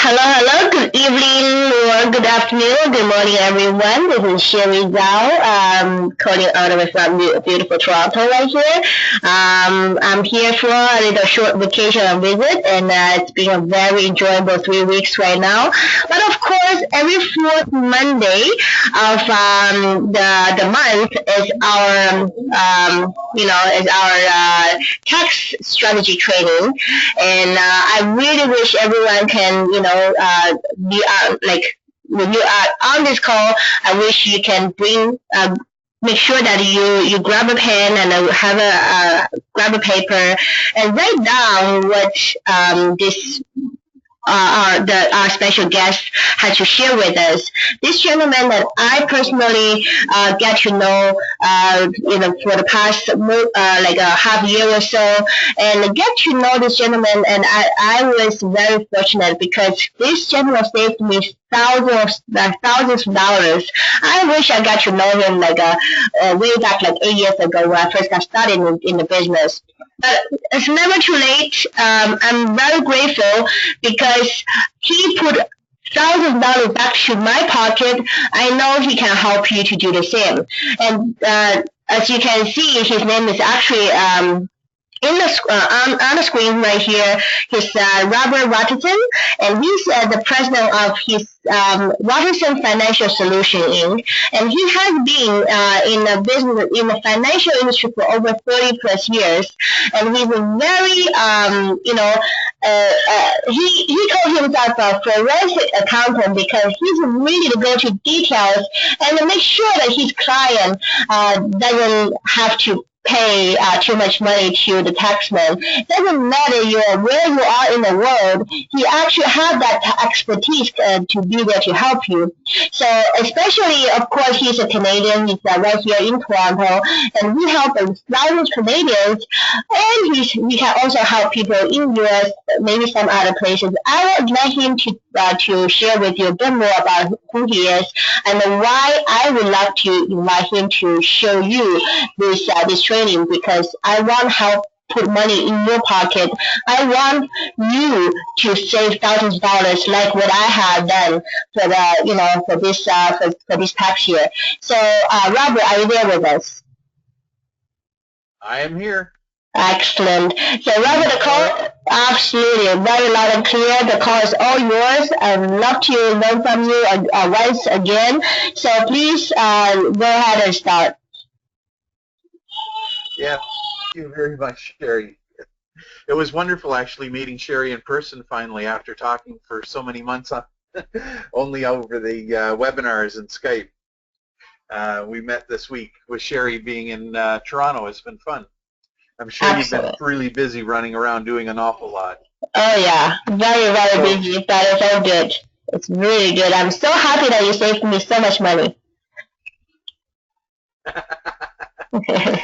Hello. Good evening or good afternoon, good morning, everyone. This is Sherry Zhao, calling out of from beautiful Toronto right here. I'm here for a little short vacation and visit, and it's been a very enjoyable 3 weeks right now. But of course, every fourth Monday of the month is our tax strategy training, and I really wish everyone can, be like when you are on this call. I wish you can bring. Make sure that you grab a pen and have grab a paper and write down what this our special guest had to share with us. This gentleman that I personally get to know, for the past like a half year or so, and get to know this gentleman, and I was very fortunate because this gentleman saved me thousands of dollars. I wish I got to know him like way back like 8 years ago when I first got started in the business. But it's never too late. I'm very grateful because he put $1,000 back to my pocket. I know he can help you to do the same. And as you can see, his name is actually in the on the screen right here. He's Robert Watterson, and he's the president of his Watterson Financial Solution Inc. And he has been in the business in the financial industry for over 30 plus years. And he's a very he called himself a forensic accountant because he's really to go to details and to make sure that his client doesn't have to pay too much money to the taxman. Doesn't matter where you are in the world, he actually has that expertise to be there to help you. So especially, of course, he's a Canadian. He's right here in Toronto, and we help thousands of Canadians, and he can also help people in US, maybe some other places. I would like him to share with you a bit more about who he is and why I would love to invite him to show you this training, because I want help put money in your pocket. I want you to save thousands of dollars like what I have done for for this tax year. So Robert, are you there with us? I am here. Excellent. So Robert, the call, absolutely, very loud and clear. The call is all yours. I'd love to learn from you once again. So please go ahead and start. Yeah, thank you very much, Sherry. It was wonderful actually meeting Sherry in person finally after talking for so many months only over the webinars and Skype. We met this week with Sherry being in Toronto. It's been fun. I'm sure Excellent. You've been really busy running around doing an awful lot. Oh yeah, very busy, but it's all good. It's really good. I'm so happy that you saved me so much money.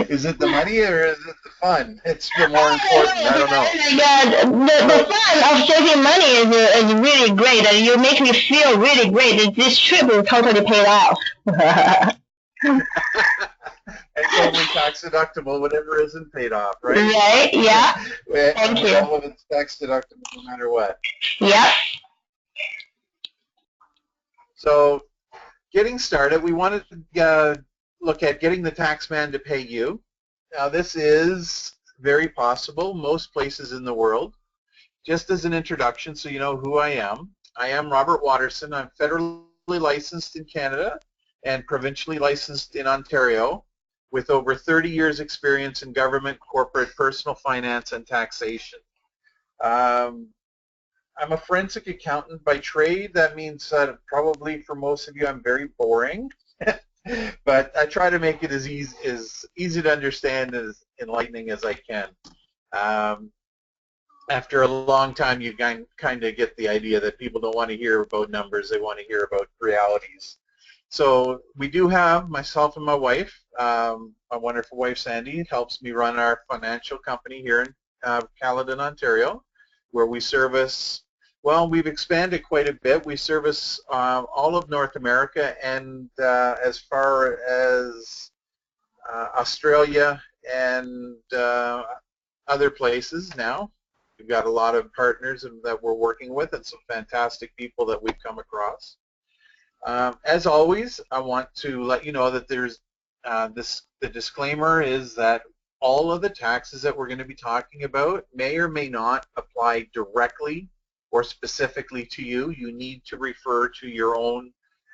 Is it the money or is it the fun? It's the more important. I don't know. The fun of saving money is really great, and you make me feel really great. This trip is totally paid off. And totally tax deductible, whatever isn't paid off, right? Right, yeah. Thank you. All of it's tax deductible no matter what. Yep. So, getting started, we wanted to look at getting the taxman to pay you. Now, this is very possible most places in the world. Just as an introduction, so you know who I am Robert Watterson. I'm federally licensed in Canada and provincially licensed in Ontario, with over 30 years experience in government, corporate, personal finance, and taxation. I'm a forensic accountant by trade. That means that probably for most of you I'm very boring, but I try to make it as easy to understand and as enlightening as I can. After a long time, you kind of get the idea that people don't want to hear about numbers, they want to hear about realities. So we do have, myself and my wife, my wonderful wife Sandy, helps me run our financial company here in Canada and Ontario, where we service, well, we've expanded quite a bit. We service all of North America and as far as Australia and other places now. We've got a lot of partners that we're working with and some fantastic people that we've come across. As always, I want to let you know that there's the disclaimer is that all of the taxes that we're going to be talking about may or may not apply directly or specifically to you. You need to refer to your own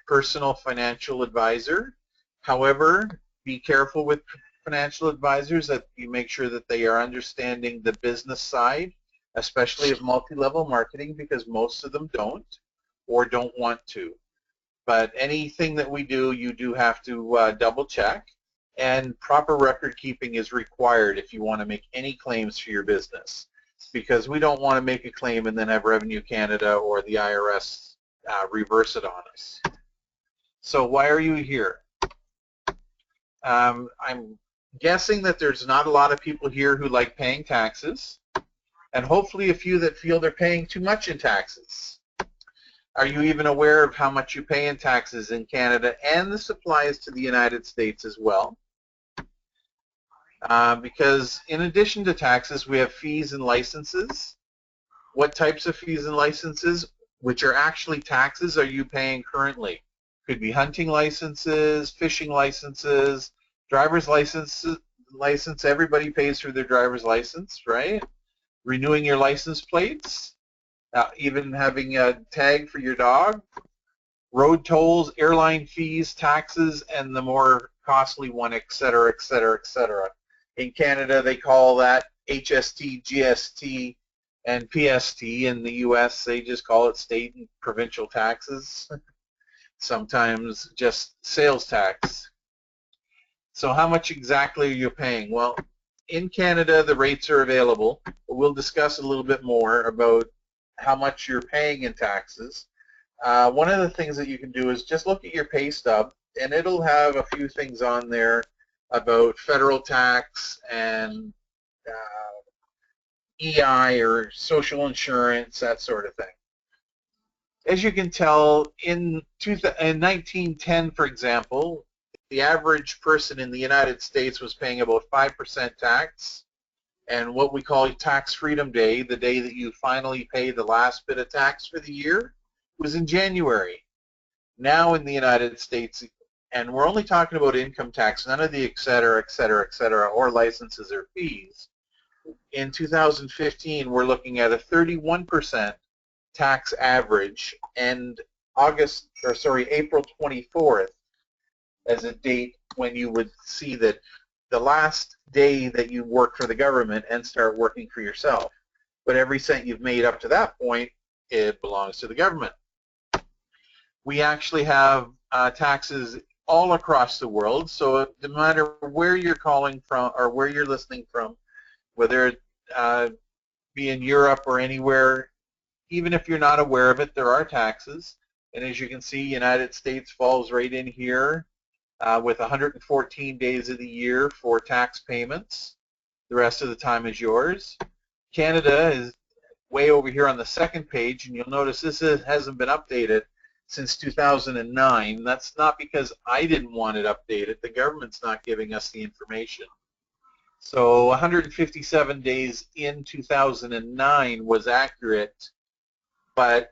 personal financial advisor. However, be careful with financial advisors that you make sure that they are understanding the business side, especially of multi-level marketing, because most of them don't or don't want to. But anything that we do, you do have to double check, and proper record keeping is required if you want to make any claims for your business, because we don't want to make a claim and then have Revenue Canada or the IRS reverse it on us. So why are you here? I'm guessing that there's not a lot of people here who like paying taxes, and hopefully a few that feel they're paying too much in taxes. Are you even aware of how much you pay in taxes in Canada, and this applies to the United States as well? Because in addition to taxes, we have fees and licenses. What types of fees and licenses, which are actually taxes, are you paying currently? Could be hunting licenses, fishing licenses, driver's license. Everybody pays for their driver's license, right? Renewing your license plates, even having a tag for your dog, road tolls, airline fees, taxes, and the more costly one, et cetera, et cetera, et cetera. In Canada, they call that HST, GST, and PST. In the U.S., they just call it state and provincial taxes, sometimes just sales tax. So how much exactly are you paying? Well, in Canada, the rates are available. We'll discuss a little bit more about how much you're paying in taxes. One of the things that you can do is just look at your pay stub, and it'll have a few things on there about federal tax and EI or social insurance, that sort of thing. As you can tell, in 1910, for example, the average person in the United States was paying about 5% tax, and what we call Tax Freedom Day, the day that you finally pay the last bit of tax for the year, was in January. Now in the United States, and we're only talking about income tax, none of the et cetera, et cetera, et cetera, or licenses or fees. In 2015, we're looking at a 31% tax average, and April 24th as a date when you would see that the last day that you work for the government and start working for yourself. But every cent you've made up to that point, it belongs to the government. We actually have taxes all across the world, so no matter where you're calling from or where you're listening from, whether it be in Europe or anywhere, even if you're not aware of it, there are taxes. And as you can see, United States falls right in here with 114 days of the year for tax payments. The rest of the time is yours. Canada is way over here on the second page, and you'll notice this hasn't been updated since 2009. That's not because I didn't want it updated. The government's not giving us the information. So 157 days in 2009 was accurate, but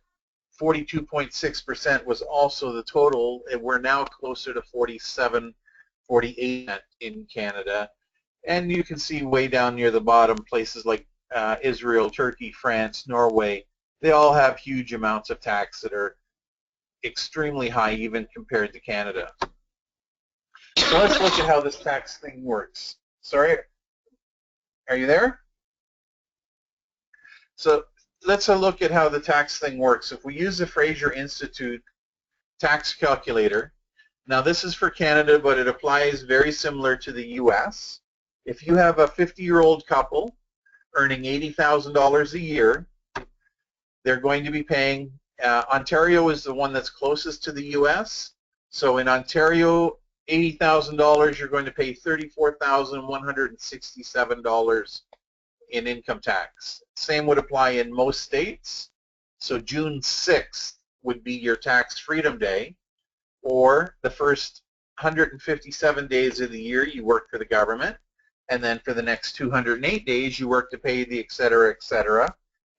42.6% was also the total, and we're now closer to 47, 48 in Canada. And you can see way down near the bottom places like Israel, Turkey, France, Norway, they all have huge amounts of tax that are extremely high even compared to Canada. So let's look at how this tax thing works. Sorry, are you there? So let's look at how the tax thing works. If we use the Fraser Institute tax calculator, now this is for Canada, but it applies very similar to the US. If you have a 50-year-old couple earning $80,000 a year, they're going to be paying, Ontario is the one that's closest to the US. So in Ontario, $80,000, you're going to pay $34,167 in income tax. Same would apply in most states. So June 6th would be your tax freedom day, or the first 157 days of the year you work for the government, and then for the next 208 days you work to pay the et cetera,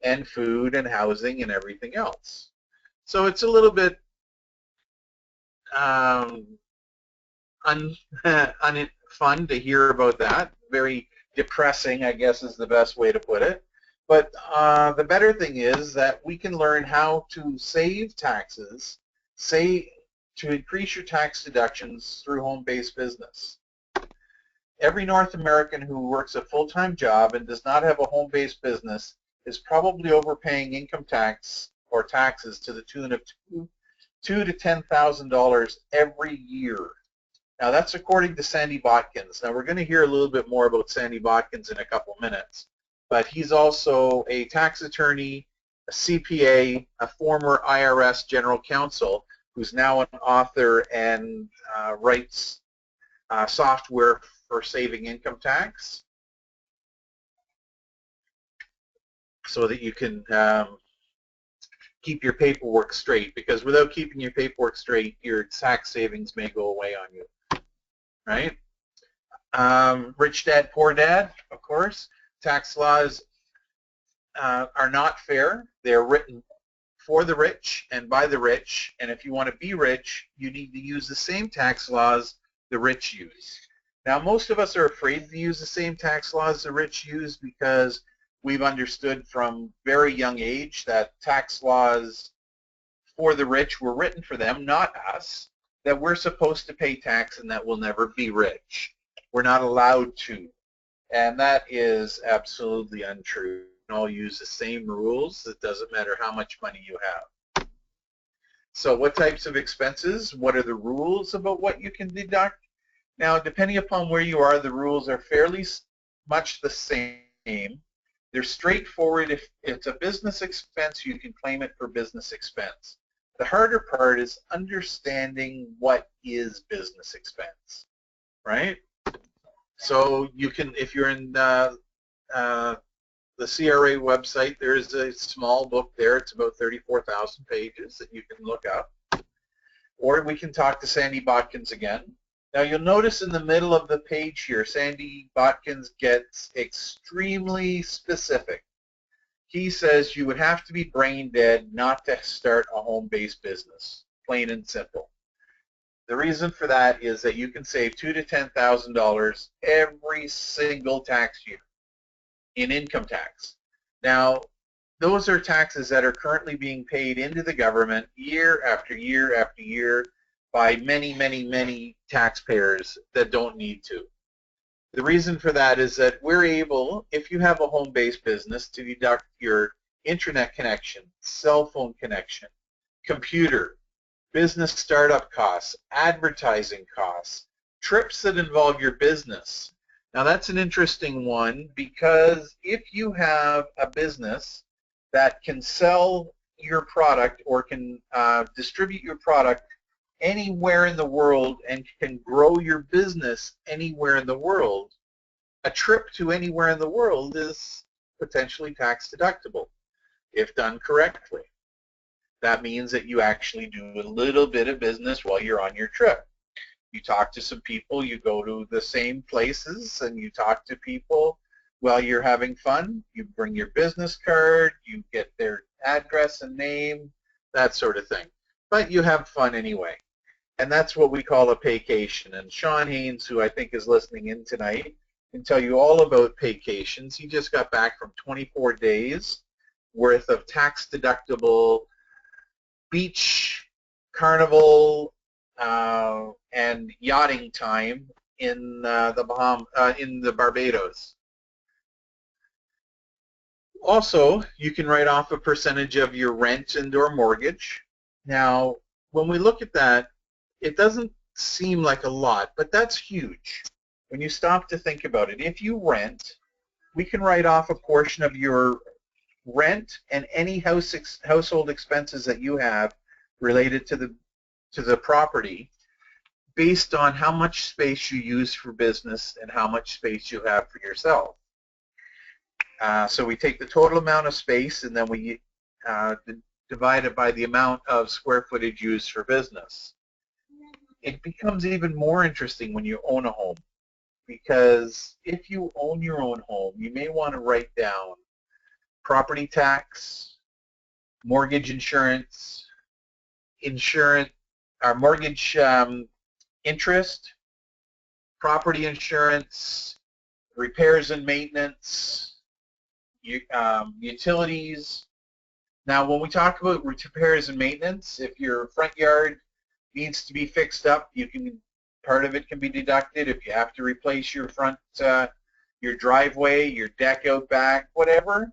and food and housing and everything else. So it's a little bit fun to hear about that. Very depressing, I guess, is the best way to put it. But the better thing is that we can learn how to save taxes, to increase your tax deductions through home-based business. Every North American who works a full-time job and does not have a home-based business is probably overpaying income tax or taxes to the tune of $2,000 to $10,000 every year. Now that's according to Sandy Botkins. Now we're going to hear a little bit more about Sandy Botkins in a couple minutes, but he's also a tax attorney, a CPA, a former IRS general counsel, who's now an author and writes software for saving income tax, so that you can keep your paperwork straight, because without keeping your paperwork straight, your tax savings may go away on you, right? Rich Dad, Poor Dad, of course. Tax laws are not fair. They're written for the rich and by the rich, and if you want to be rich, you need to use the same tax laws the rich use. Now, most of us are afraid to use the same tax laws the rich use because we've understood from very young age that tax laws for the rich were written for them, not us, that we're supposed to pay tax and that we'll never be rich. We're not allowed to. And that is absolutely untrue. You can all use the same rules. It doesn't matter how much money you have. So what types of expenses? What are the rules about what you can deduct? Now, depending upon where you are, the rules are fairly much the same. They're straightforward. If it's a business expense, you can claim it for business expense. The harder part is understanding what is business expense, right? So you can, if you're in the CRA website, there's a small book there. It's about 34,000 pages that you can look up. Or we can talk to Sandy Botkins again. Now you'll notice in the middle of the page here, Sandy Botkins gets extremely specific. He says you would have to be brain dead not to start a home-based business, plain and simple. The reason for that is that you can save $2,000 to $10,000 every single tax year in income tax. Now, those are taxes that are currently being paid into the government year after year after year by many, many, many taxpayers that don't need to. The reason for that is that we're able, if you have a home-based business, to deduct your internet connection, cell phone connection, computer, business startup costs, advertising costs, trips that involve your business. Now that's an interesting one, because if you have a business that can sell your product or can distribute your product anywhere in the world and can grow your business anywhere in the world, a trip to anywhere in the world is potentially tax deductible if done correctly. That means that you actually do a little bit of business while you're on your trip. You talk to some people, you go to the same places, and you talk to people while you're having fun. You bring your business card, you get their address and name, that sort of thing. But you have fun anyway. And that's what we call a paycation. And Sean Haynes, who I think is listening in tonight, can tell you all about paycations. He just got back from 24 days worth of tax deductible beach, carnival, and yachting time in the Barbados. Also, you can write off a percentage of your rent and/or mortgage. Now, when we look at that, it doesn't seem like a lot, but that's huge when you stop to think about it. If you rent, we can write off a portion of your rent and any household expenses that you have related to the property, based on how much space you use for business and how much space you have for yourself. So we take the total amount of space and then we divide it by the amount of square footage used for business. It becomes even more interesting when you own a home, because if you own your own home, you may want to write down property tax, mortgage insurance, mortgage interest, property insurance, repairs and maintenance, utilities. Now, when we talk about repairs and maintenance, if your front yard needs to be fixed up, part of it can be deducted. If you have to replace your your driveway, your deck out back, whatever,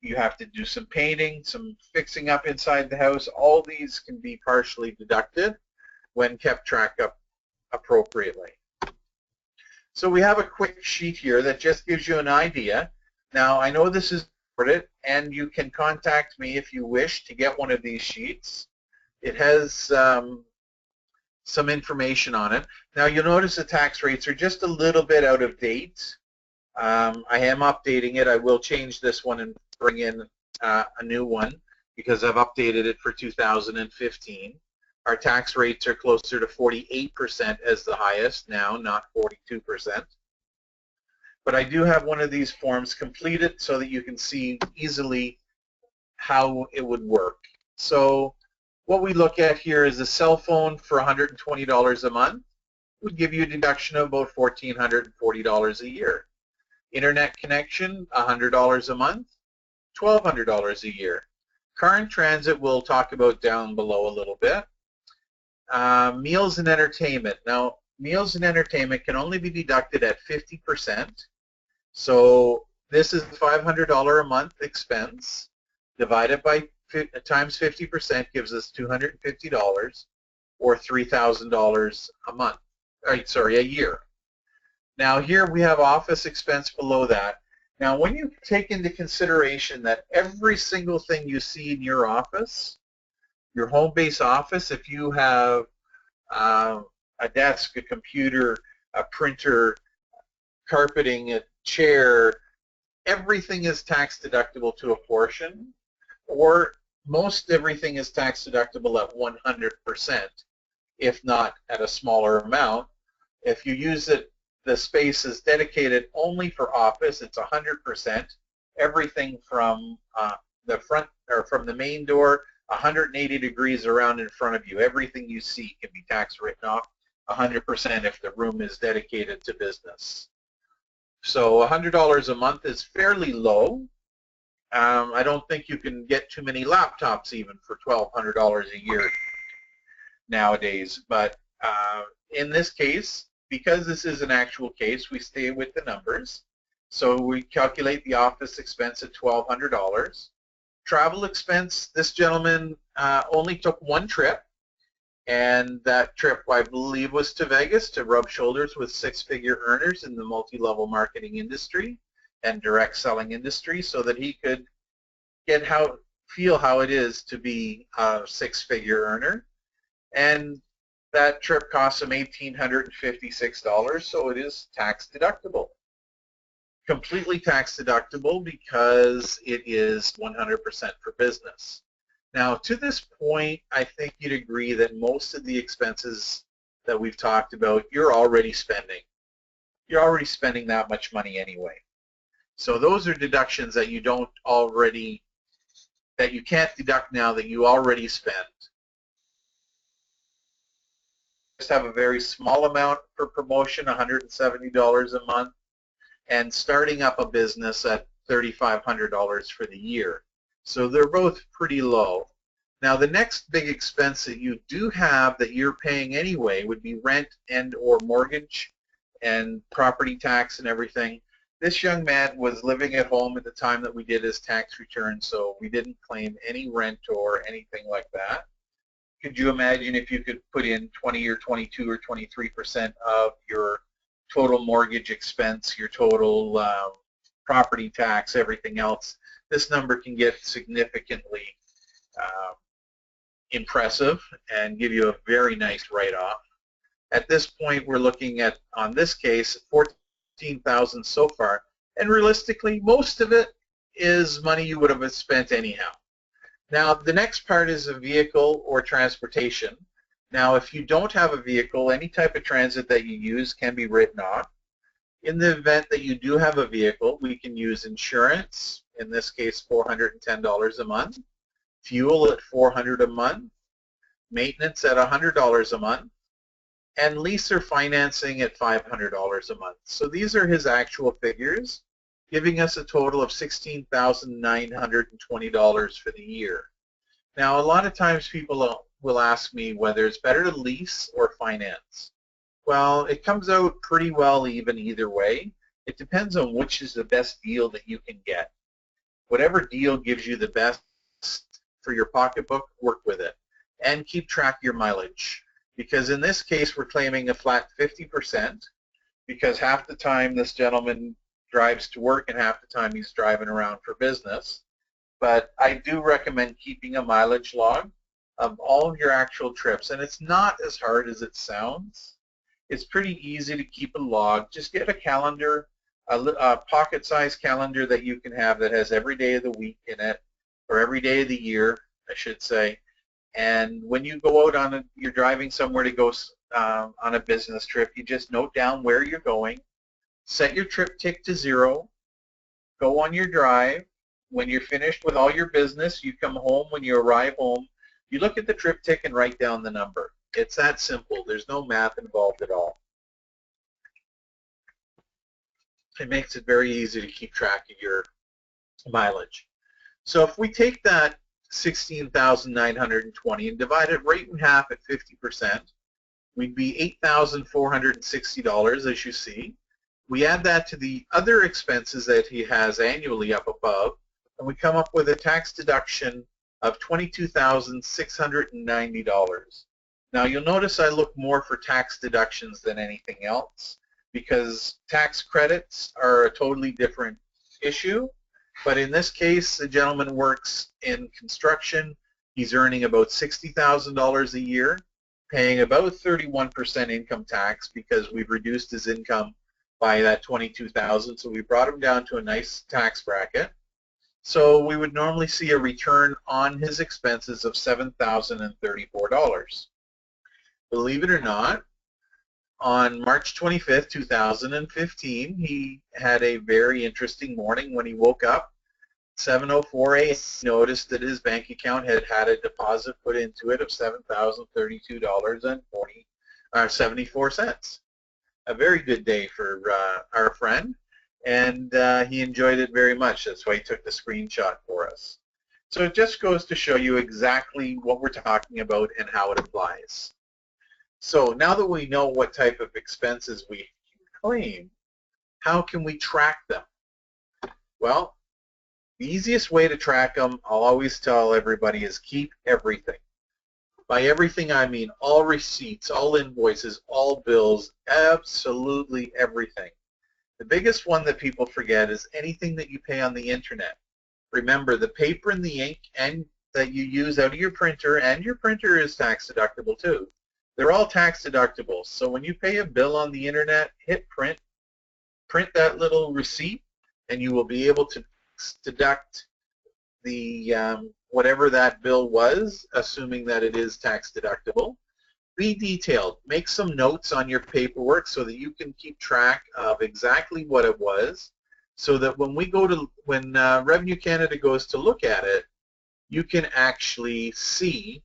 you have to do some painting, some fixing up inside the house, all these can be partially deducted when kept track of appropriately. So we have a quick sheet here that just gives you an idea. Now, I know this is recorded, and you can contact me if you wish to get one of these sheets. It has some information on it. Now, you'll notice the tax rates are just a little bit out of date. I am updating it. I will change this one and bring in a new one because I've updated it for 2015. Our tax rates are closer to 48% as the highest now, not 42%. But I do have one of these forms completed so that you can see easily how it would work. So what we look at here is a cell phone for $120 a month would give you a deduction of about $1,440 a year. Internet connection, $100 a month, $1,200 a year. Car and transit we'll talk about down below a little bit. Meals and entertainment. Now, meals and entertainment can only be deducted at 50%. So this is $500 a month expense divided by times 50% gives us $250 or $3,000 a month. A year. Now here we have office expense below that. Now when you take into consideration that every single thing you see in your office, your home-based office, if you have a desk, a computer, a printer, carpeting, a chair, everything is tax deductible to a portion, or most everything is tax deductible at 100%, if not at a smaller amount. If you use it, the space is dedicated only for office, it's 100%. Everything from the front or from the main door 180 degrees around in front of you, everything you see can be tax written off 100% if the room is dedicated to business. So $100 a month is fairly low. I don't think you can get too many laptops even for $1,200 a year nowadays. But in this case, because this is an actual case, we stay with the numbers. So we calculate the office expense at $1,200. Travel expense, this gentleman only took one trip, and that trip, I believe, was to Vegas to rub shoulders with six-figure earners in the multi-level marketing industry and direct selling industry so that he could feel how it is to be a six-figure earner. And that trip cost him $1,856, so it is tax deductible. Completely tax deductible because it is 100% for business. Now, to this point, I think you'd agree that most of the expenses that we've talked about, you're already spending. You're already spending that much money anyway. So those are deductions that you can't deduct now that you already spent. Just have a very small amount for promotion, $170 a month, and starting up a business at $3,500 for the year. So they're both pretty low. Now the next big expense that you do have that you're paying anyway would be rent and or mortgage and property tax and everything. This young man was living at home at the time that we did his tax return, so we didn't claim any rent or anything like that. Could you imagine if you could put in 20 or 22 or 23% of your total mortgage expense, your total property tax, everything else? This number can get significantly impressive and give you a very nice write-off. At this point, we're looking at, on this case, $14,000 so far, and realistically, most of it is money you would have spent anyhow. Now, the next part is a vehicle or transportation. Now, if you don't have a vehicle, any type of transit that you use can be written off. In the event that you do have a vehicle, we can use insurance, in this case $410 a month, fuel at $400 a month, maintenance at $100 a month, and lease or financing at $500 a month. So these are his actual figures, giving us a total of $16,920 for the year. Now, a lot of times people will ask me whether it's better to lease or finance. Well, it comes out pretty well even either way. It depends on which is the best deal that you can get. Whatever deal gives you the best for your pocketbook, work with it. And keep track of your mileage. Because in this case, we're claiming a flat 50%, because half the time this gentleman drives to work and half the time he's driving around for business. But I do recommend keeping a mileage log of all of your actual trips. And it's not as hard as it sounds. It's pretty easy to keep a log. Just get a calendar, a pocket-sized calendar that you can have that has every day of the week in it, or every day of the year, I should say. And when you go out on you're driving somewhere to go on a business trip, you just note down where you're going, set your trip tick to 0, go on your drive. When you're finished with all your business, you come home. When you arrive home, you look at the trip tick and write down the number. It's that simple. There's no math involved at all. It makes it very easy to keep track of your mileage. So if we take that $16,920 and divide it right in half at 50%, we'd be $8,460, as you see. We add that to the other expenses that he has annually up above, and we come up with a tax deduction of $22,690. Now you'll notice I look more for tax deductions than anything else, because tax credits are a totally different issue. But in this case, the gentleman works in construction. He's earning about $60,000 a year, paying about 31% income tax because we've reduced his income by that $22,000. So we brought him down to a nice tax bracket. So we would normally see a return on his expenses of $7,034. Believe it or not, on March 25th, 2015, he had a very interesting morning when he woke up. 7:04 a.m. noticed that his bank account had a deposit put into it of $7,032.74. A very good day for our friend, and he enjoyed it very much. That's why he took the screenshot for us. So it just goes to show you exactly what we're talking about and how it applies. So now that we know what type of expenses we can claim, how can we track them? Well, the easiest way to track them, I'll always tell everybody, is keep everything. By everything, I mean all receipts, all invoices, all bills, absolutely everything. The biggest one that people forget is anything that you pay on the internet. Remember, the paper and the ink and that you use out of your printer, and your printer is tax deductible too. They're all tax deductible. So when you pay a bill on the internet, hit print, print that little receipt, and you will be able to deduct the whatever that bill was, assuming that it is tax deductible. Be detailed. Make some notes on your paperwork so that you can keep track of exactly what it was, so that when Revenue Canada goes to look at it, you can actually see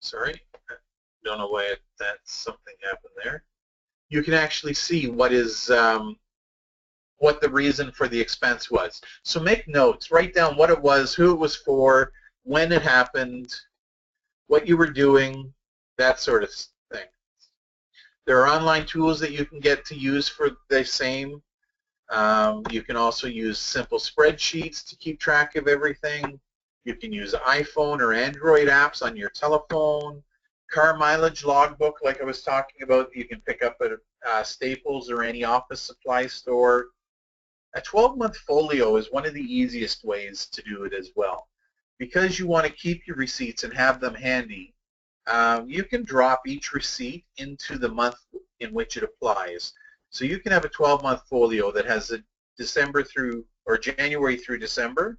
sorry, I don't know why that's something happened there. You can actually see what the reason for the expense was. So make notes, write down what it was, who it was for, when it happened, what you were doing, that sort of thing. There are online tools that you can get to use for the same. You can also use simple spreadsheets to keep track of everything. You can use iPhone or Android apps on your telephone. Car mileage logbook, like I was talking about, you can pick up at Staples or any office supply store. A 12-month folio is one of the easiest ways to do it as well. Because you want to keep your receipts and have them handy, you can drop each receipt into the month in which it applies. So you can have a 12-month folio that has a January through December,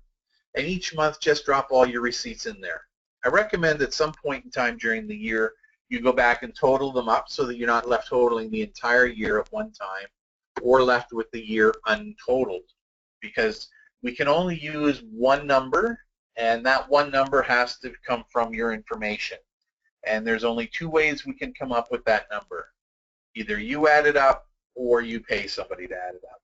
and each month just drop all your receipts in there. I recommend at some point in time during the year You go back and total them up so that you're not left totaling the entire year at one time or left with the year untotaled, because we can only use one number, and that one number has to come from your information. And there's only two ways we can come up with that number. Either you add it up or you pay somebody to add it up.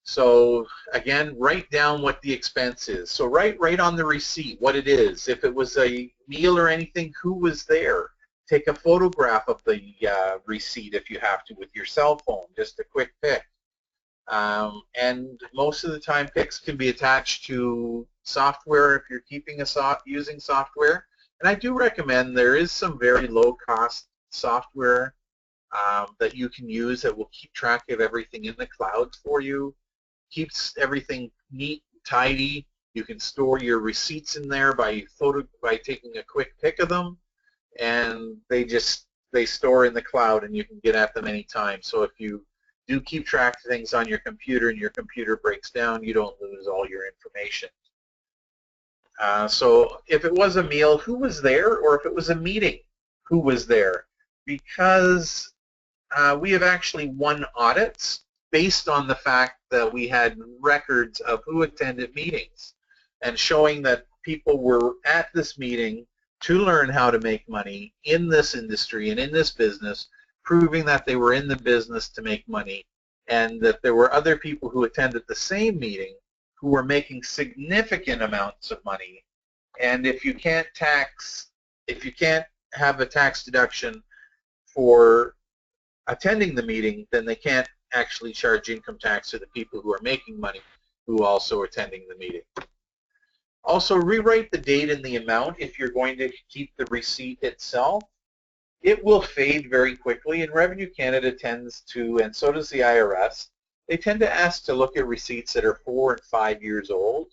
So again, write down what the expense is. So write right on the receipt what it is. If it was a meal or anything, who was there? Take a photograph of the receipt if you have to with your cell phone, just a quick pic. And most of the time pics can be attached to software if you're keeping using software. And I do recommend there is some very low-cost software that you can use that will keep track of everything in the cloud for you. Keeps everything neat, tidy. You can store your receipts in there by taking a quick pic of them, and they store in the cloud, and you can get at them anytime. So if you do keep track of things on your computer and your computer breaks down, you don't lose all your information. So if it was a meal, who was there? Or if it was a meeting, who was there? Because we have actually won audits based on the fact that we had records of who attended meetings and showing that people were at this meeting to learn how to make money in this industry and in this business, proving that they were in the business to make money, and that there were other people who attended the same meeting who were making significant amounts of money. And if you can't have a tax deduction for attending the meeting, then they can't actually charge income tax to the people who are making money who also are attending the meeting. Also, rewrite the date and the amount if you're going to keep the receipt itself. It will fade very quickly, and Revenue Canada tends to, and so does the IRS, they tend to ask to look at receipts that are 4 and 5 years old.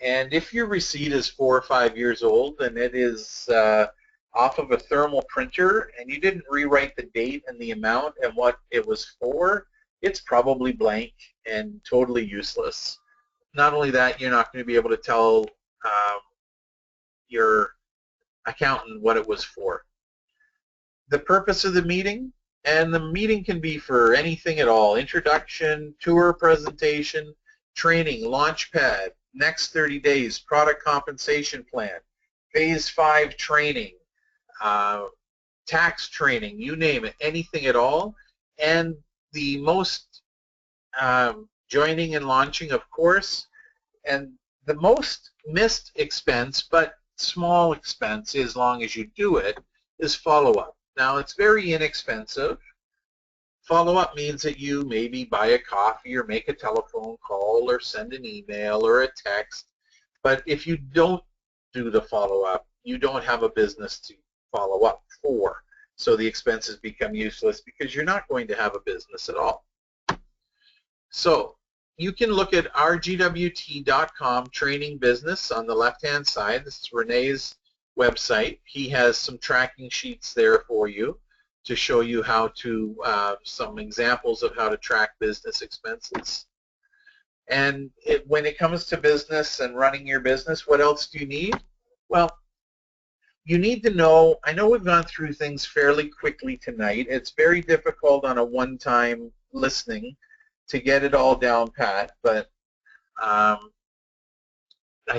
And if your receipt is 4 or 5 years old and it is off of a thermal printer and you didn't rewrite the date and the amount and what it was for, it's probably blank and totally useless. Not only that, you're not going to be able to tell your accountant what it was for. The purpose of the meeting, and the meeting can be for anything at all: introduction, tour, presentation, training, launchpad, next 30 days, product compensation plan, phase 5 training, tax training, you name it, anything at all. And the most joining and launching, of course, and the most missed expense, but small expense as long as you do it, is follow-up. Now, it's very inexpensive. Follow-up means that you maybe buy a coffee or make a telephone call or send an email or a text. But if you don't do the follow-up, you don't have a business to follow up for. So the expenses become useless because you're not going to have a business at all. So you can look at rgwt.com training business on the left-hand side. This is Renee's website. He has some tracking sheets there for you to show you how to, some examples of how to track business expenses. And when it comes to business and running your business, what else do you need? Well, you need to know, I know we've gone through things fairly quickly tonight. It's very difficult on a one-time listening to get it all down pat, but I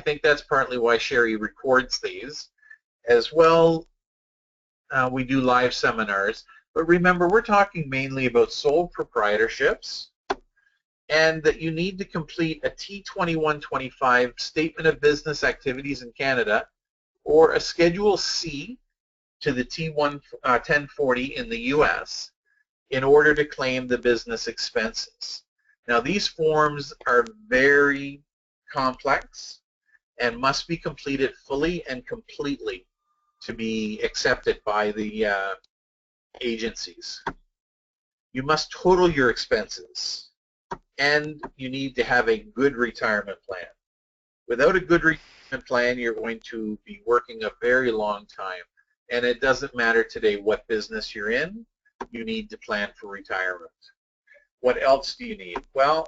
think that's partly why Sherry records these. As well, we do live seminars, but remember, we're talking mainly about sole proprietorships, and that you need to complete a T2125 Statement of Business Activities in Canada, or a Schedule C to the T1040 in the US, in order to claim the business expenses. Now, these forms are very complex and must be completed fully and completely to be accepted by the agencies. You must total your expenses, and you need to have a good retirement plan. Without a good retirement plan, you're going to be working a very long time, and it doesn't matter today what business you're in, you need to plan for retirement. What else do you need? Well,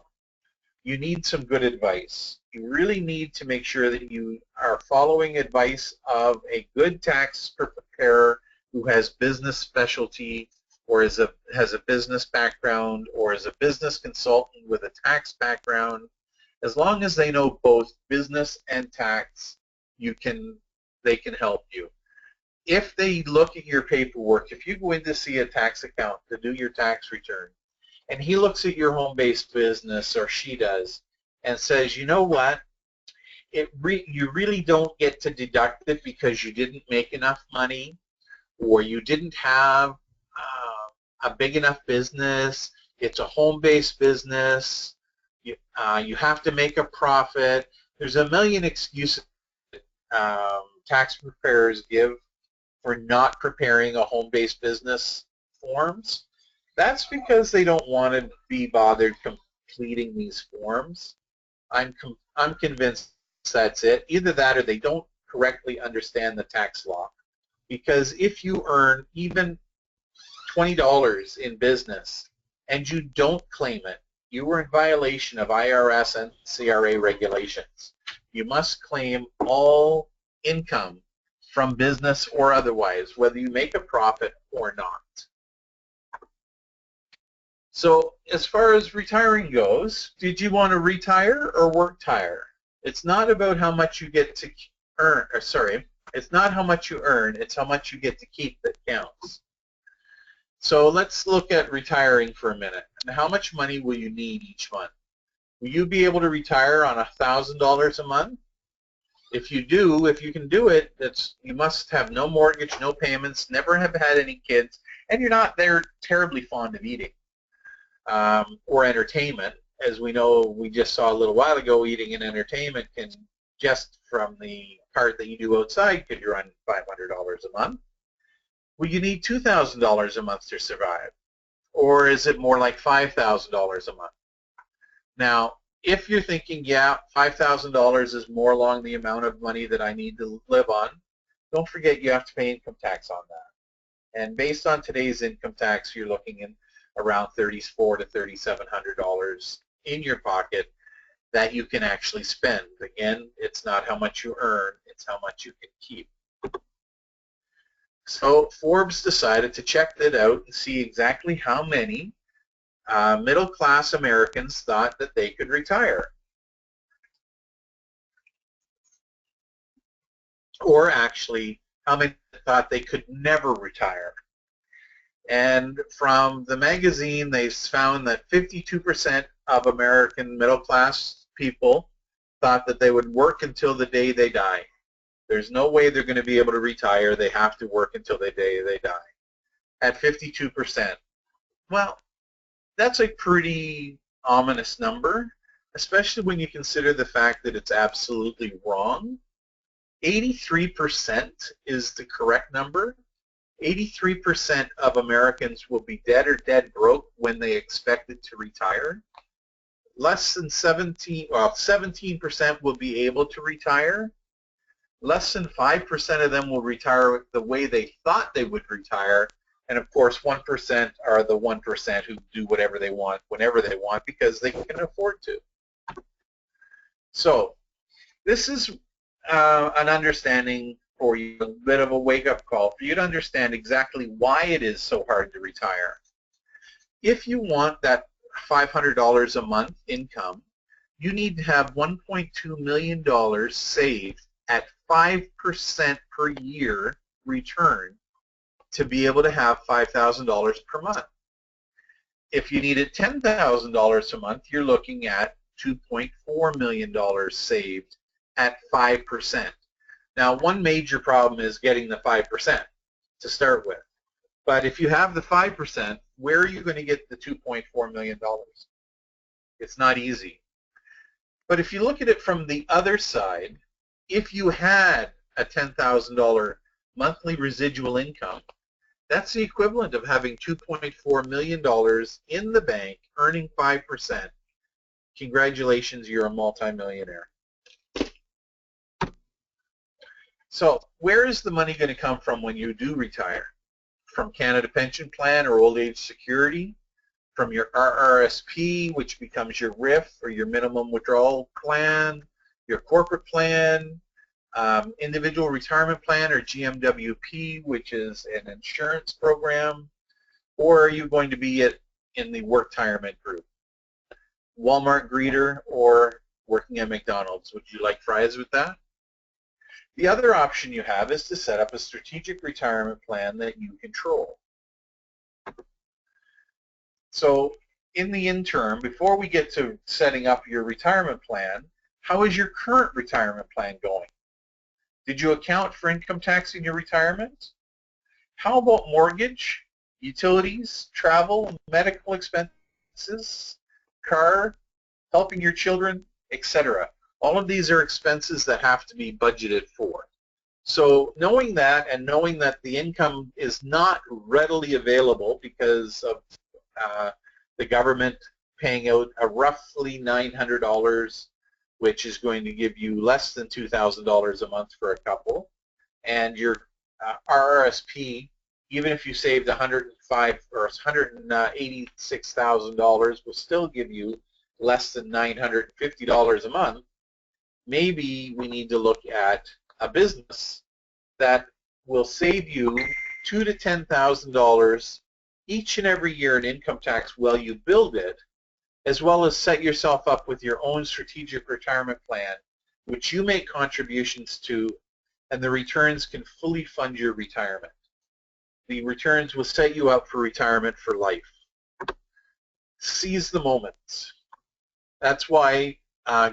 you need some good advice. You really need to make sure that you are following advice of a good tax preparer who has business specialty or has a business background or is a business consultant with a tax background. As long as they know both business and tax, they can help you. If they look at your paperwork, if you go in to see a tax accountant to do your tax return, and he looks at your home-based business, or she does, and says, you know what, you really don't get to deduct it because you didn't make enough money, or you didn't have a big enough business, it's a home-based business, you have to make a profit. There's a million excuses tax preparers give for not preparing a home-based business forms. That's because they don't want to be bothered completing these forms. I'm convinced that's it. Either that or they don't correctly understand the tax law. Because if you earn even $20 in business and you don't claim it, you are in violation of IRS and CRA regulations. You must claim all income from business or otherwise, whether you make a profit or not. So as far as retiring goes, did you want to retire or work tire? It's not about how much you get to earn, or sorry, it's not how much you earn, it's how much you get to keep that counts. So let's look at retiring for a minute. And how much money will you need each month? Will you be able to retire on $1,000 a month? If you do, if you can do it, you must have no mortgage, no payments, never have had any kids, and you're not there terribly fond of eating or entertainment. As we know, we just saw a little while ago, eating and entertainment can, just from the part that you do outside, could run $500 a month. Will you need $2,000 a month to survive? Or is it more like $5,000 a month? Now, if you're thinking, yeah, $5,000 is more along the amount of money that I need to live on, don't forget you have to pay income tax on that. And based on today's income tax, you're looking in around $3,400 to $3,700 in your pocket that you can actually spend. Again, it's not how much you earn, it's how much you can keep. So Forbes decided to check that out and see exactly how many middle-class Americans thought that they could retire. Or actually, how many thought they could never retire. And from the magazine, they found that 52% of American middle-class people thought that they would work until the day they die. There's no way they're going to be able to retire. They have to work until the day they die. At 52%. Well, that's a pretty ominous number, especially when you consider the fact that it's absolutely wrong. 83% is the correct number. 83% of Americans will be dead or dead broke when they expected to retire. Less than 17% will be able to retire. Less than 5% of them will retire the way they thought they would retire. And of course, 1% are the 1% who do whatever they want, whenever they want, because they can afford to. So this is an understanding for you, a bit of a wake-up call for you to understand exactly why it is so hard to retire. If you want that $500 a month income, you need to have $1.2 million saved at 5% per year return to be able to have $5,000 per month. If you needed $10,000 a month, you're looking at $2.4 million saved at 5%. Now, one major problem is getting the 5% to start with. But if you have the 5%, where are you going to get the $2.4 million? It's not easy. But if you look at it from the other side, if you had a $10,000 monthly residual income, that's the equivalent of having $2.4 million in the bank, earning 5%. Congratulations, you're a multimillionaire. So where is the money going to come from when you do retire? From Canada Pension Plan or Old Age Security? from your RRSP, which becomes your RIF or your minimum withdrawal plan, your corporate plan, individual retirement plan or GMWP, which is an insurance program, or are you going to be in the work-tirement group? Walmart greeter or working at McDonald's. Would you like fries with that? The other option you have is to set up a strategic retirement plan that you control. So in the interim, before we get to setting up your retirement plan, how is your current retirement plan going? Did you account for income tax in your retirement? How about mortgage, utilities, travel, medical expenses, car, helping your children, etc.? All of these are expenses that have to be budgeted for. So knowing that and knowing that the income is not readily available because of the government paying out a roughly $900, which is going to give you less than $2,000 a month for a couple, and your RRSP, even if you saved $105 or $186,000, will still give you less than $950 a month. Maybe we need to look at a business that will save you $2,000 to $10,000 each and every year in income tax while you build it, as well as set yourself up with your own strategic retirement plan, which you make contributions to, and the returns can fully fund your retirement. The returns will set you up for retirement for life. Seize the moments. That's why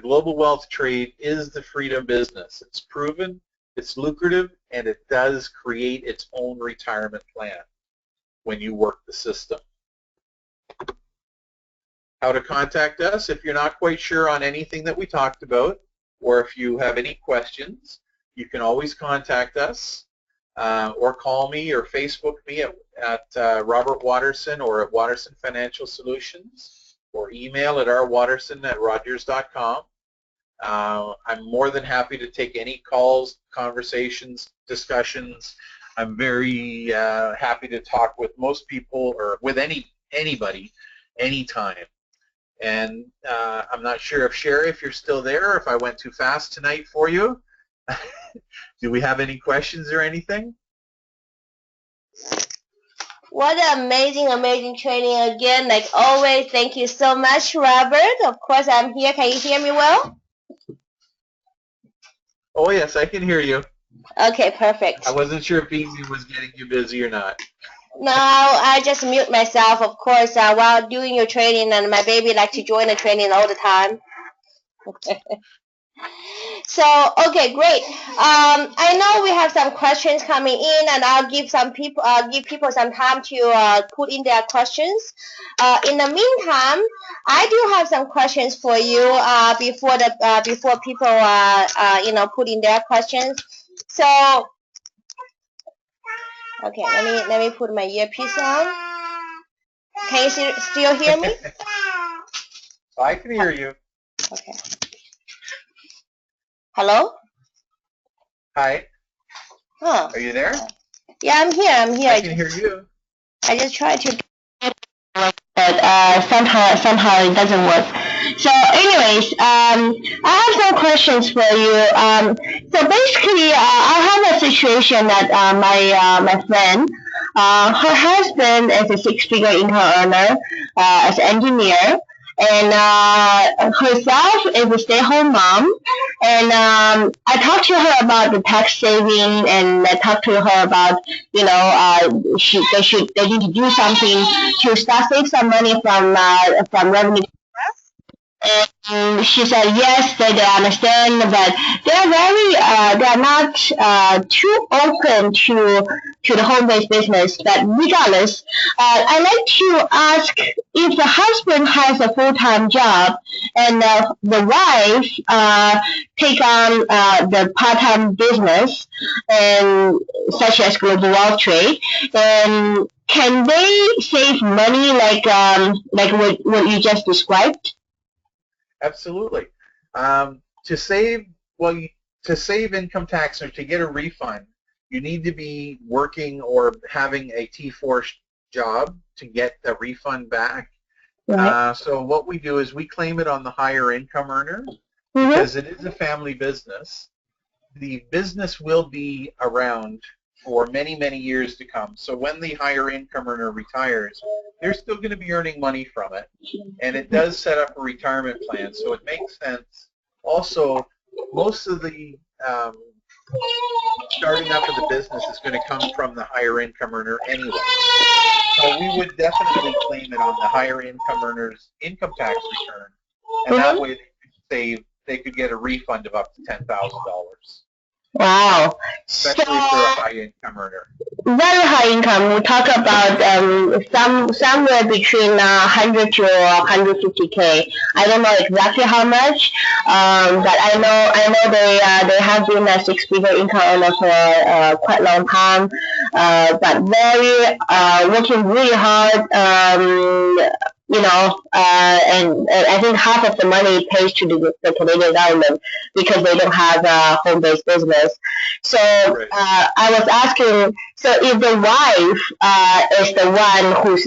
global wealth trade is the freedom business. It's proven, it's lucrative, and it does create its own retirement plan when you work the system. How to contact us if you're not quite sure on anything that we talked about, or if you have any questions, you can always contact us or call me or Facebook me at Robert Watterson or at Watterson Financial Solutions, or email at rwatterson@rogers.com. I'm more than happy to take any calls, conversations, discussions. I'm very happy to talk with most people or with anybody, anytime. And I'm not sure if Sherry, if you're still there, if I went too fast tonight for you. Do we have any questions or anything? What amazing, amazing training again, like always. Thank you so much, Robert. Of course, I'm here. Can you hear me well? Oh, yes, I can hear you. Okay, perfect. I wasn't sure if Easy was getting you busy or not. No, I just mute myself, of course, while doing your training, and my baby like to join the training all the time. So, okay, great. I know we have some questions coming in, and I'll give people some time to put in their questions. In the meantime, I do have some questions for you before people put in their questions. So, okay, let me put my earpiece on. Can you still hear me? I can hear you. Okay. Hello? Hi. Huh. Are you there? Yeah, I'm here. I can hear you. I just tried to, but somehow it doesn't work. So, anyways, I have some questions for you. So basically, I have a situation that my friend, her husband is a six-figure income earner as an engineer, and herself is a stay-home mom. And I talked to her about the tax saving, and I talked to her about, they need to do something to start save some money from revenue. And she said yes, that they understand, but they're not too open to the home-based business. But regardless, I'd like to ask if the husband has a full-time job and the wife take on the part-time business, and such as global wealth trade, and can they save money like what you just described? Absolutely. To save income tax or to get a refund, you need to be working or having a T4 job to get the refund back. Right. So what we do is we claim it on the higher income earner Mm-hmm. because it is a family business. The business will be around for many, many years to come. So when the higher income earner retires, they're still going to be earning money from it. And it does set up a retirement plan, so it makes sense. Also, most of the starting up of the business is going to come from the higher income earner anyway. So we would definitely claim it on the higher income earner's income tax return. And that Mm-hmm. way they could get a refund of up to $10,000. Wow. So Especially if they're a high income earner. very high income. We talk about somewhere between 100 to 150K. I don't know exactly how much, but I know they have been a six-figure income owner for quite a long time, but very working really hard. And I think half of the money pays to the Canadian government because they don't have a home-based business. So Right. I was asking, so if the wife is the one who's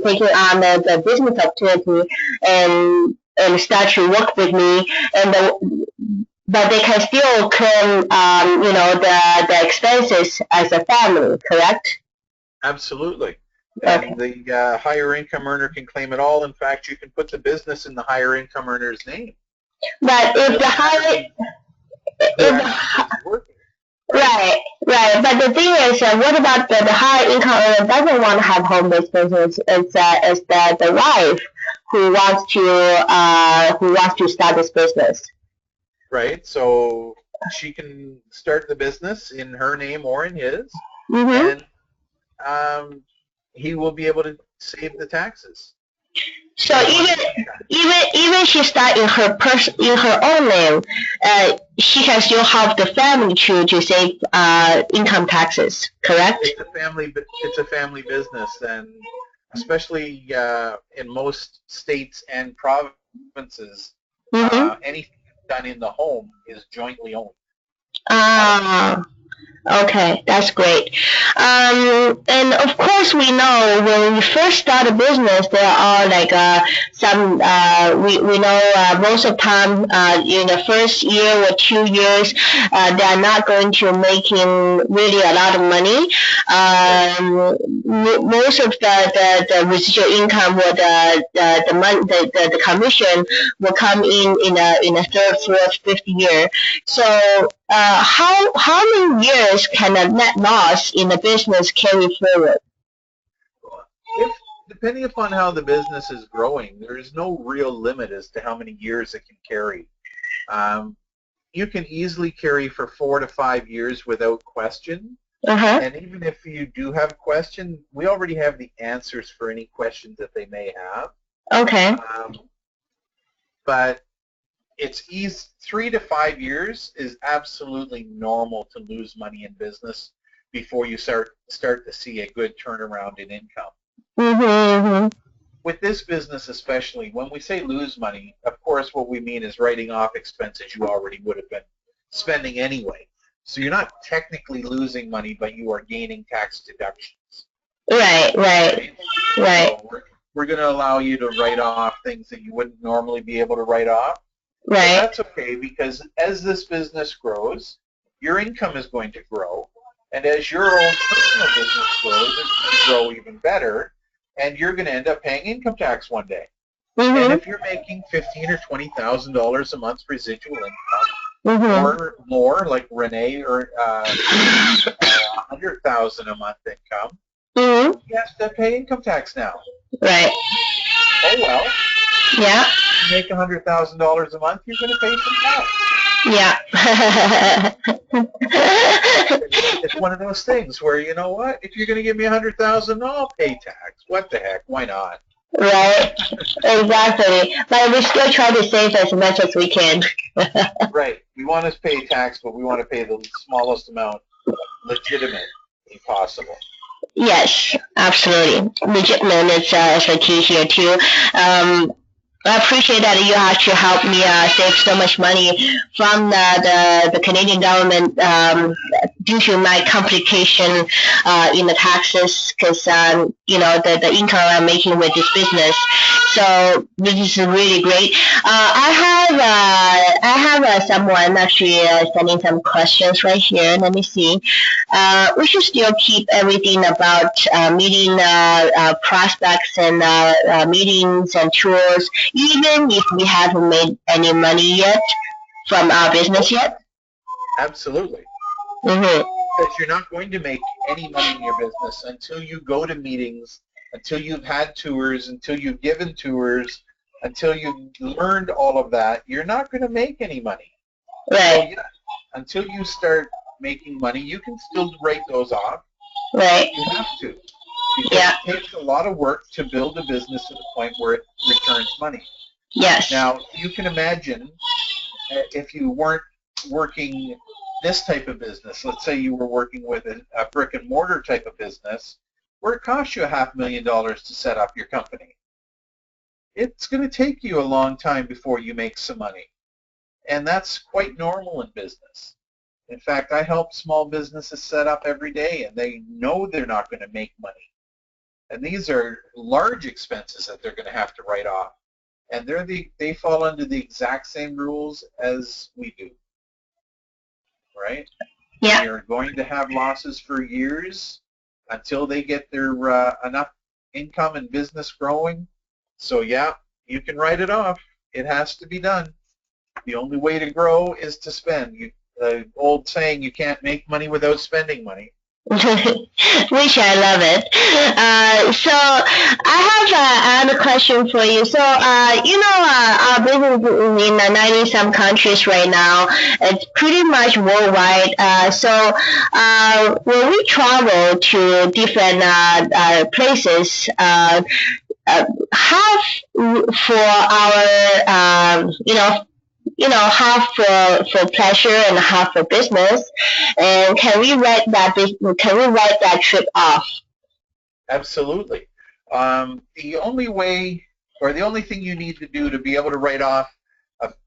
taking on the business opportunity and start to work with me, but they can still claim the expenses as a family, correct? Absolutely. Okay. And the higher income earner can claim it all. In fact, you can put the business in the higher income earner's name. But It if the doesn't matter high who if actually is working. right, right. But the thing is, what about the high income earner doesn't want to have home-based business? It's the wife who wants to start this business. Right. So she can start the business in her name or in his, Mm-hmm. and he will be able to save the taxes. So on even income tax. even she start in her own name, she can still help the family to save income taxes. Correct? It's a family business, and especially in most states and provinces, Mm-hmm. anything done in the home is jointly owned. Okay, that's great. And of course, we know when we first start a business, there are like some. We know most of the time in the first year or 2 years, they are not going to making really a lot of money. Most of the residual income or the commission will come in the third, fourth, fifth year. So how many years can a net loss in a business carry forward? Depending upon how the business is growing, there is no real limit as to how many years it can carry. You can easily carry for 4 to 5 years without question. Uh-huh. And even if you do have questions, we already have the answers for any questions that they may have. Okay. But it's 3 to 5 years is absolutely normal to lose money in business before you start to see a good turnaround in income. Mm-hmm. With this business especially, when we say lose money, of course what we mean is writing off expenses you already would have been spending anyway. So you're not technically losing money, but you are gaining tax deductions. Right. So we're going to allow you to write off things that you wouldn't normally be able to write off. But that's okay, because as this business grows, your income is going to grow. And as your own personal business grows, it's going to grow even better. And you're going to end up paying income tax one day. Mm-hmm. And if you're making $15,000 or $20,000 a month residual income, Mm-hmm. or more, like Renee, or $100,000 a month income, Mm-hmm. you have to pay income tax now. Right. Oh well. Yeah. You make $100,000 a month, you're going to pay some tax. Yeah. It's one of those things where, you know what, if you're going to give me $100,000, I'll pay tax. What the heck? Why not? Right. Exactly. But we still try to save as much as we can. Right. We want to pay tax, but we want to pay the smallest amount legitimate if possible. Yes, absolutely. Legitimate is a key here too. I appreciate that you actually helped me save so much money from the Canadian government due to my complication in the taxes, because the income I'm making with this business. So this is really great. I have someone actually sending some questions right here. Let me see. We should still keep everything about meeting prospects and meetings and tours, even if we haven't made any money yet from our business yet. Absolutely. Mm-hmm. Because you're not going to make any money in your business until you go to meetings, until you've had tours, until you've given tours, until you've learned all of that. You're not going to make any money. Right. So, yeah, until you start making money, you can still write those off. Right. You have to. Because Yeah. it takes a lot of work to build a business to the point where it returns money. Yes. Now, you can imagine if you weren't working this type of business, let's say you were working with a brick and mortar type of business, where it costs you $500,000 to set up your company. It's going to take you a long time before you make some money. And that's quite normal in business. In fact, I help small businesses set up every day, and they know they're not going to make money. And these are large expenses that they're going to have to write off. And they fall under the exact same rules as we do. Right? Yeah. They're going to have losses for years until they get their enough income and business growing. So yeah, you can write it off. It has to be done. The only way to grow is to spend. The old saying, you can't make money without spending money. Which I love it. So I have another question for you. So our business is in 90 some countries right now. It's pretty much worldwide. So when we travel to different places, half for our half for pleasure and half for business. And can we write that trip off? Absolutely. The only way, or the only thing you need to do to be able to write off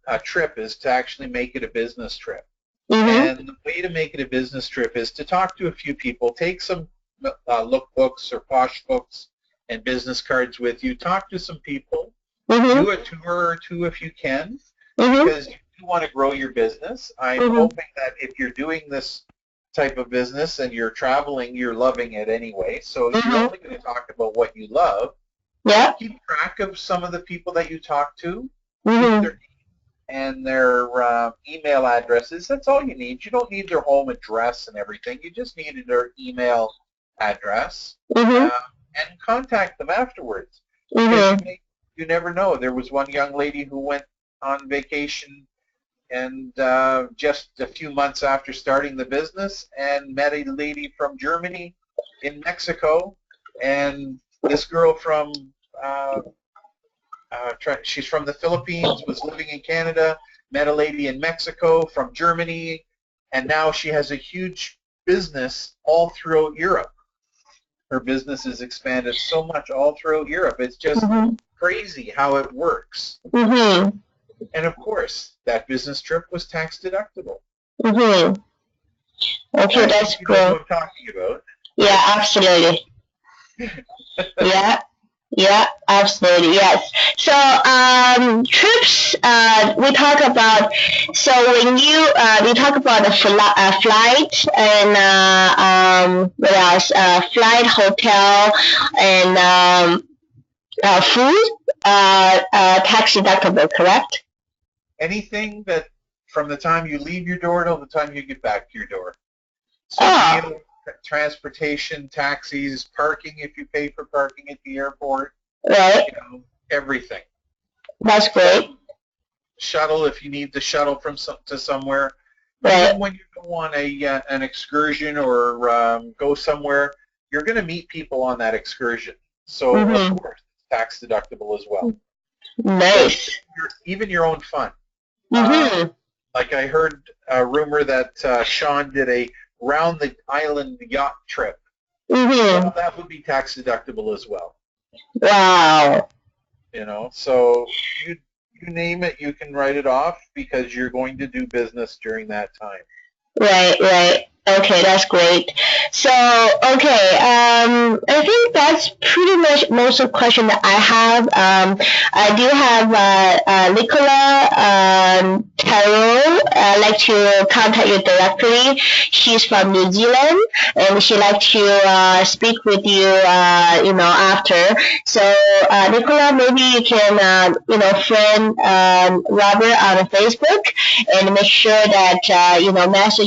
a trip is to actually make it a business trip. Mm-hmm. And the way to make it a business trip is to talk to a few people, take some lookbooks or posh books and business cards with you, talk to some people, Mm-hmm. do a tour or two if you can, Mm-hmm. because you do want to grow your business. I'm Mm-hmm. hoping that if you're doing this type of business and you're traveling, you're loving it anyway. So Mm-hmm. you're only going to talk about what you love. Yeah. Keep track of some of the people that you talk to. Mm-hmm. Keep their and their email addresses. That's all you need. You don't need their home address and everything. You just need their email address. Mm-hmm. And contact them afterwards. Mm-hmm. You never know. There was one young lady who went on vacation and just a few months after starting the business and met a lady from Germany in Mexico, and this girl from she's from the Philippines, was living in Canada, met a lady in Mexico from Germany, and now she has a huge business all throughout Europe. Her business has expanded so much all throughout Europe. It's just Mm-hmm. crazy how it works. Mm-hmm. And of course, that business trip was tax deductible. Mm-hmm. Okay, that's you know great. what I'm talking about. Yeah, absolutely. Yeah. Yeah, absolutely, yes. So trips, we talk about. So when we talk about the flight and what else? Flight, hotel, and food. Tax deductible, correct? Anything that from the time you leave your door till the time you get back to your door. So Oh, meal, transportation, taxis, parking if you pay for parking at the airport, right. Everything. That's great. Shuttle if you need the shuttle from to somewhere. Right. Even when you go on an excursion or go somewhere, you're going to meet people on that excursion. So Mm-hmm. of course, it's tax deductible as well. Nice. Even your own fun. Mm-hmm. Like I heard a rumor that Sean did a round the island yacht trip. Mm-hmm. Well, that would be tax deductible as well. Wow. So you name it, you can write it off because you're going to do business during that time. Right, right. Okay, that's great. So, okay, I think that's pretty much most of the question that I have. I do have Nicola Taro. I'd like to contact you directly. She's from New Zealand, and she'd like to speak with you, after. So, Nicola, maybe you can, friend Robert on Facebook and make sure that, message